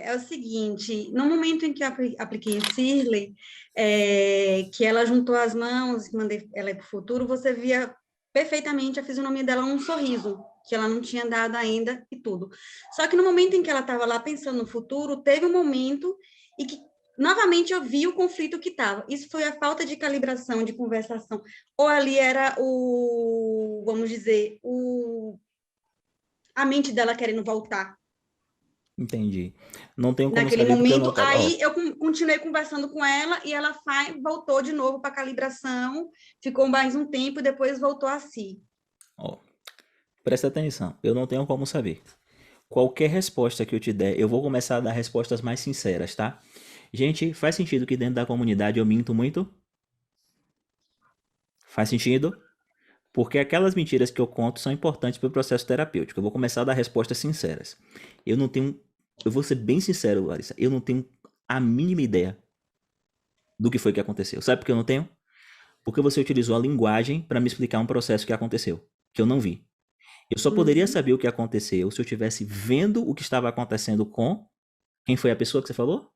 é o seguinte, no momento em que eu apliquei em Shirley, que ela juntou as mãos, mandei ela para o futuro, você via perfeitamente a fisionomia dela, um sorriso, que ela não tinha dado ainda e tudo. Só que no momento em que ela estava lá pensando no futuro, teve um momento e que, novamente, eu vi o conflito que estava. Isso foi a falta de calibração, de conversação. Ou ali era vamos dizer, a mente dela querendo voltar. Entendi. Não tenho como Naquele saber porque eu não momento, estava. Ó, aí eu continuei conversando com ela e ela voltou de novo para a calibração, ficou mais um tempo e depois voltou a si. ó, presta atenção. Eu não tenho como saber. Qualquer resposta que eu te der, eu vou começar a dar respostas mais sinceras, tá? Gente, faz sentido que dentro da comunidade eu minto muito? Faz sentido? Porque aquelas mentiras que eu conto são importantes para o processo terapêutico. Eu vou começar a dar respostas sinceras. Eu não tenho. Eu vou ser bem sincero, Larissa. Eu não tenho a mínima ideia do que foi que aconteceu. Sabe por que eu não tenho? Porque você utilizou a linguagem para me explicar um processo que aconteceu, que eu não vi. Eu só poderia Uhum. saber o que aconteceu se eu estivesse vendo o que estava acontecendo com. Quem foi a pessoa que você falou?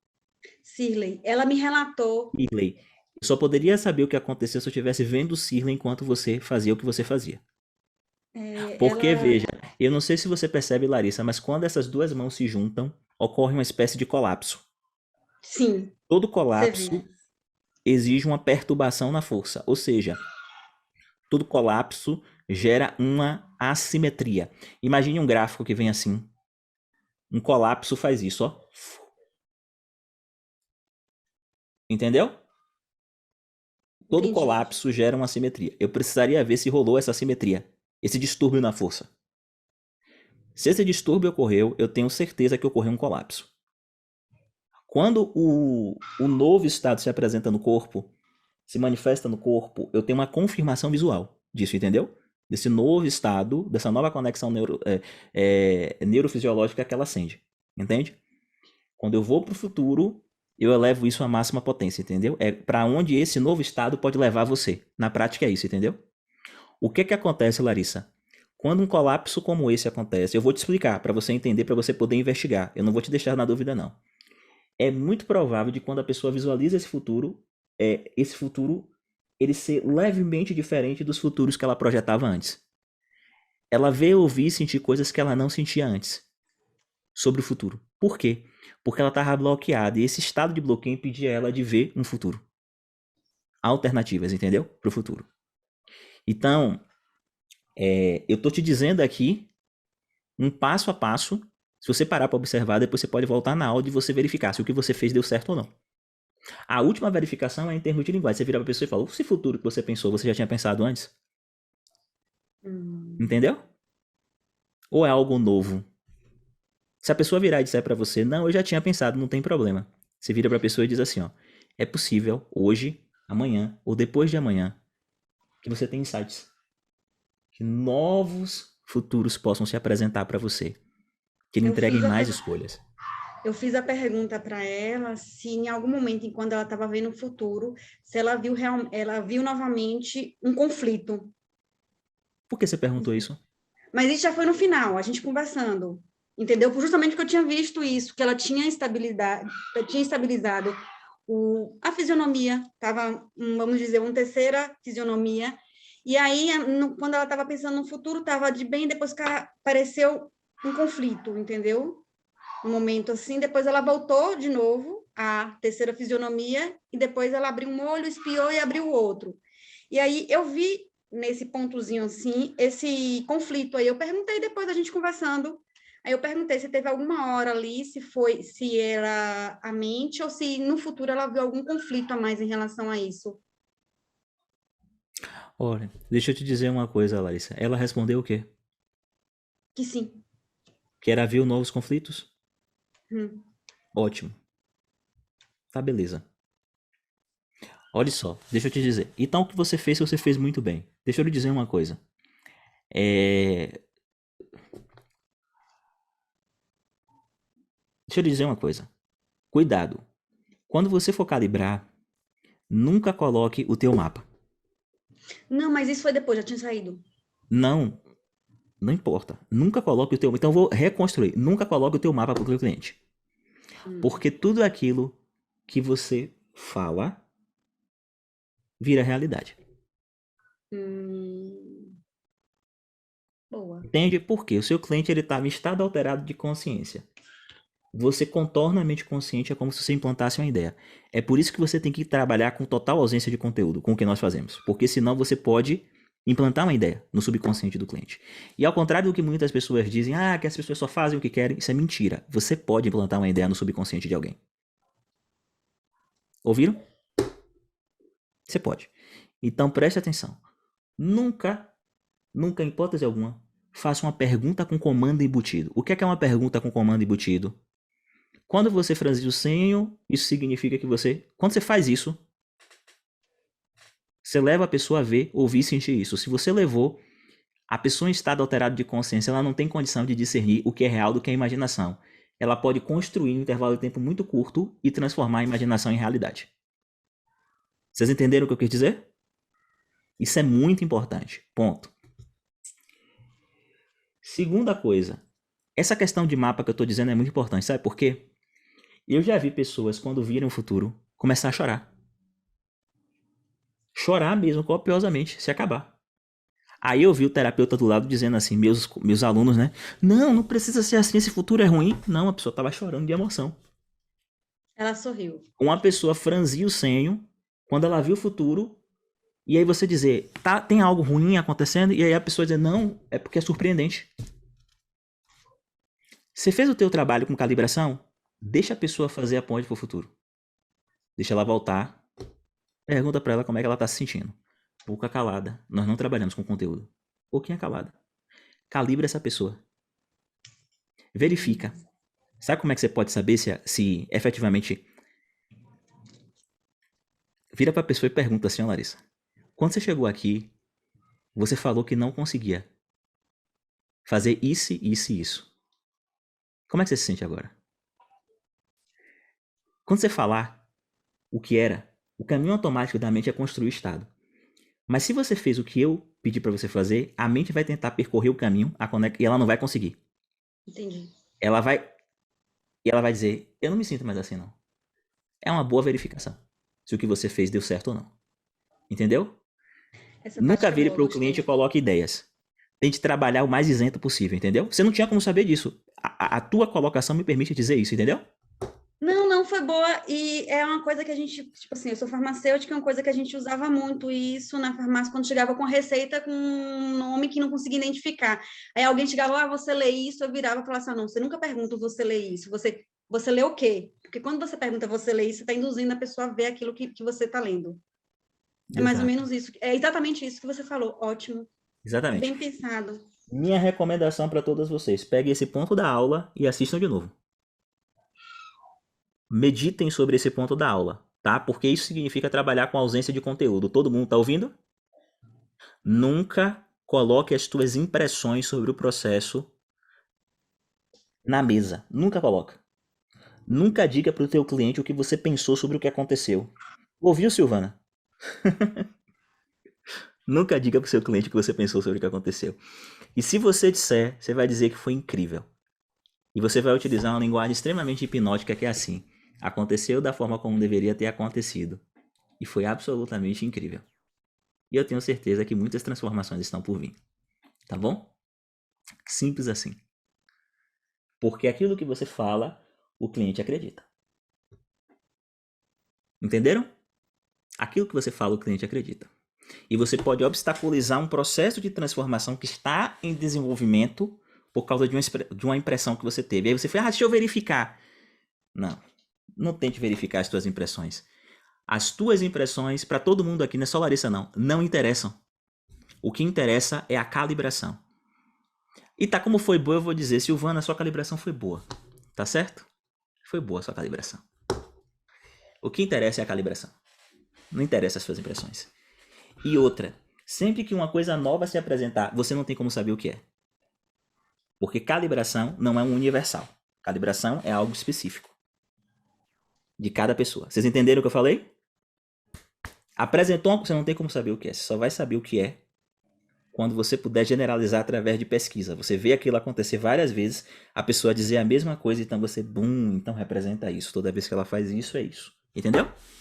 Shirley, ela me relatou. Shirley. Eu só poderia saber o que aconteceu se eu estivesse vendo o Shirley enquanto você fazia o que você fazia. Porque, Ela. veja, eu não sei se você percebe, Larissa, mas quando essas duas mãos se juntam, ocorre uma espécie de colapso. Sim, Todo você vê. colapso exige uma perturbação na força, ou seja, todo colapso gera uma assimetria. Imagine um gráfico que vem assim. Um colapso faz isso, ó. Entendeu? Todo Entendi. colapso gera uma assimetria. Eu precisaria ver se rolou essa assimetria, esse distúrbio na força. Se esse distúrbio ocorreu, eu tenho certeza que ocorreu um colapso. Quando o novo estado se apresenta no corpo, se manifesta no corpo, eu tenho uma confirmação visual disso, entendeu? Desse novo estado, dessa nova conexão neurofisiológica que ela acende, entende? Quando eu vou para o futuro, eu elevo isso à máxima potência, entendeu? É para onde esse novo estado pode levar você. Na prática é isso, entendeu? O que que acontece, Larissa? Quando um colapso como esse acontece, eu vou te explicar para você entender, para você poder investigar. Eu não vou te deixar na dúvida, não. É muito provável de quando a pessoa visualiza esse futuro ele ser levemente diferente dos futuros que ela projetava antes. Ela vê, ouvir e sentir coisas que ela não sentia antes sobre o futuro. Por quê? Porque ela estava bloqueada e esse estado de bloqueio impedia ela de ver um futuro. Alternativas, entendeu? Para o futuro. Então, eu tô te dizendo aqui um passo a passo. Se você parar para observar, depois você pode voltar na aula e você verificar se o que você fez deu certo ou não. A última verificação é em termos de linguagem. Você vira pra pessoa e fala: esse futuro que você pensou, você já tinha pensado antes? Hum. Entendeu? Ou é algo novo? Se a pessoa virar e disser pra você: não, eu já tinha pensado, não tem problema. Você vira pra pessoa e diz assim: ó, é possível hoje, amanhã ou depois de amanhã que você tenha insights. Que novos futuros possam se apresentar pra você. Que lhe Eu entreguem fiz a, mais per- escolhas. eu fiz a pergunta para ela se em algum momento, enquanto ela estava vendo o futuro, se ela viu novamente um conflito. Por que você perguntou isso? Mas isso já foi no final, a gente conversando, entendeu? Justamente porque eu tinha visto isso, que ela tinha estabilizado a fisionomia, estava, vamos dizer, uma terceira fisionomia, e aí, quando ela estava pensando no futuro, estava de bem, depois que apareceu um conflito, entendeu? Um momento assim, depois ela voltou de novo à terceira fisionomia, e depois ela abriu um olho, espiou e abriu o outro. E aí eu vi nesse pontozinho assim, esse conflito aí. Eu perguntei depois da gente conversando. Aí eu perguntei se teve alguma hora ali, se era a mente ou se no futuro ela viu algum conflito a mais em relação a isso. Olha, deixa eu te dizer uma coisa, Larissa. Ela respondeu o quê? Que sim. Que era ver novos conflitos? Hum. Ótimo. Tá, beleza. Olha só, deixa eu te dizer. Então, o que você fez muito bem. Deixa eu lhe dizer uma coisa. É... Deixa eu lhe dizer uma coisa. Cuidado. Quando você for calibrar, nunca coloque o teu mapa. Não, mas isso foi depois, já tinha saído. Não, não importa. Nunca coloque o teu... Então, eu vou reconstruir. Nunca coloque o teu mapa para o teu cliente. Porque tudo aquilo que você fala vira realidade. Boa. Entende? Porque o seu cliente ele estava em estado alterado de consciência. Você contorna a mente consciente, é como se você implantasse uma ideia. É por isso que você tem que trabalhar com total ausência de conteúdo, com o que nós fazemos. Porque senão você pode implantar uma ideia no subconsciente do cliente. E ao contrário do que muitas pessoas dizem, que as pessoas só fazem o que querem, isso é mentira. Você pode implantar uma ideia no subconsciente de alguém. Ouviram? Você pode. Então preste atenção. Nunca, em hipótese alguma, faça uma pergunta com comando embutido. O que é uma pergunta com comando embutido? Quando você franzir o senho, isso significa que quando você faz isso, você leva a pessoa a ver, ouvir e sentir isso. Se você levou, a pessoa em estado alterado de consciência, ela não tem condição de discernir o que é real do que é imaginação. Ela pode construir em um intervalo de tempo muito curto e transformar a imaginação em realidade. Vocês entenderam o que eu quis dizer? Isso é muito importante. Ponto. Segunda coisa. Essa questão de mapa que eu estou dizendo é muito importante. Sabe por quê? Eu já vi pessoas, quando viram o futuro, começar a chorar. Chorar mesmo, copiosamente, se acabar. Aí eu vi o terapeuta do lado dizendo assim, meus alunos, né? Não precisa ser assim, esse futuro é ruim. Não, a pessoa tava chorando de emoção. Ela sorriu. Uma pessoa franzia o senho quando ela viu o futuro, e aí você dizer, tem algo ruim acontecendo, e aí a pessoa dizer, não, é porque é surpreendente. Você fez o teu trabalho com calibração? Deixa a pessoa fazer a ponte pro futuro. Deixa ela voltar. Pergunta pra ela como é que ela tá se sentindo. Boca calada. Nós não trabalhamos com conteúdo. Boquinha calada. Calibra essa pessoa. Verifica. Sabe como é que você pode saber se efetivamente... Vira pra pessoa e pergunta assim, ó, Larissa. Quando você chegou aqui, você falou que não conseguia fazer isso, isso e isso. Como é que você se sente agora? Quando você falar o que era, o caminho automático da mente é construir o estado. Mas se você fez o que eu pedi pra você fazer, a mente vai tentar percorrer o caminho e ela não vai conseguir. Entendi. Ela vai dizer, eu não me sinto mais assim não. É uma boa verificação se o que você fez deu certo ou não. Entendeu? Essa Nunca tática é vire boa, pro cliente e gostei. coloque ideias. Tente trabalhar o mais isento possível, entendeu? Você não tinha como saber disso. A tua colocação me permite dizer isso, entendeu? Não, foi boa. E é uma coisa que a gente, tipo assim, eu sou farmacêutica, é uma coisa que a gente usava muito isso na farmácia quando chegava com receita com um nome que não conseguia identificar. Aí alguém chegava, você lê isso, eu virava e falava assim, não, você nunca pergunta você lê isso, você lê o quê? Porque quando você pergunta você lê isso, você está induzindo a pessoa a ver aquilo que você está lendo. É mais ou Exato. menos isso, é exatamente isso que você falou, ótimo, Exatamente. bem pensado. Minha recomendação para todos vocês, peguem esse ponto da aula e assistam de novo. Meditem sobre esse ponto da aula, tá? Porque isso significa trabalhar com ausência de conteúdo. Todo mundo tá ouvindo? Nunca coloque as tuas impressões sobre o processo na mesa. Nunca coloca. Nunca diga para o teu cliente o que você pensou sobre o que aconteceu. Ouviu, Silvana? Nunca diga para o seu cliente o que você pensou sobre o que aconteceu. E se você disser, você vai dizer que foi incrível. E você vai utilizar uma linguagem extremamente hipnótica que é assim. Aconteceu da forma como deveria ter acontecido. E foi absolutamente incrível. E eu tenho certeza que muitas transformações estão por vir. Tá bom? Simples assim. Porque aquilo que você fala, o cliente acredita. Entenderam? Aquilo que você fala, o cliente acredita. E você pode obstaculizar um processo de transformação que está em desenvolvimento por causa de uma impressão que você teve. Aí você fala, deixa eu verificar. Não tente verificar as tuas impressões. As tuas impressões, para todo mundo aqui, não é só Larissa não interessam. O que interessa é a calibração. E tá, como foi boa, eu vou dizer, Silvana, sua calibração foi boa. Tá certo? Foi boa a sua calibração. O que interessa é a calibração. Não interessa as suas impressões. E outra, sempre que uma coisa nova se apresentar, você não tem como saber o que é. Porque calibração não é um universal. Calibração é algo específico. De cada pessoa. Vocês entenderam o que eu falei? Apresentou, você não tem como saber o que é. Você só vai saber o que é quando você puder generalizar através de pesquisa. Você vê aquilo acontecer várias vezes, a pessoa dizer a mesma coisa, então você, então representa isso. Toda vez que ela faz isso, é isso. Entendeu?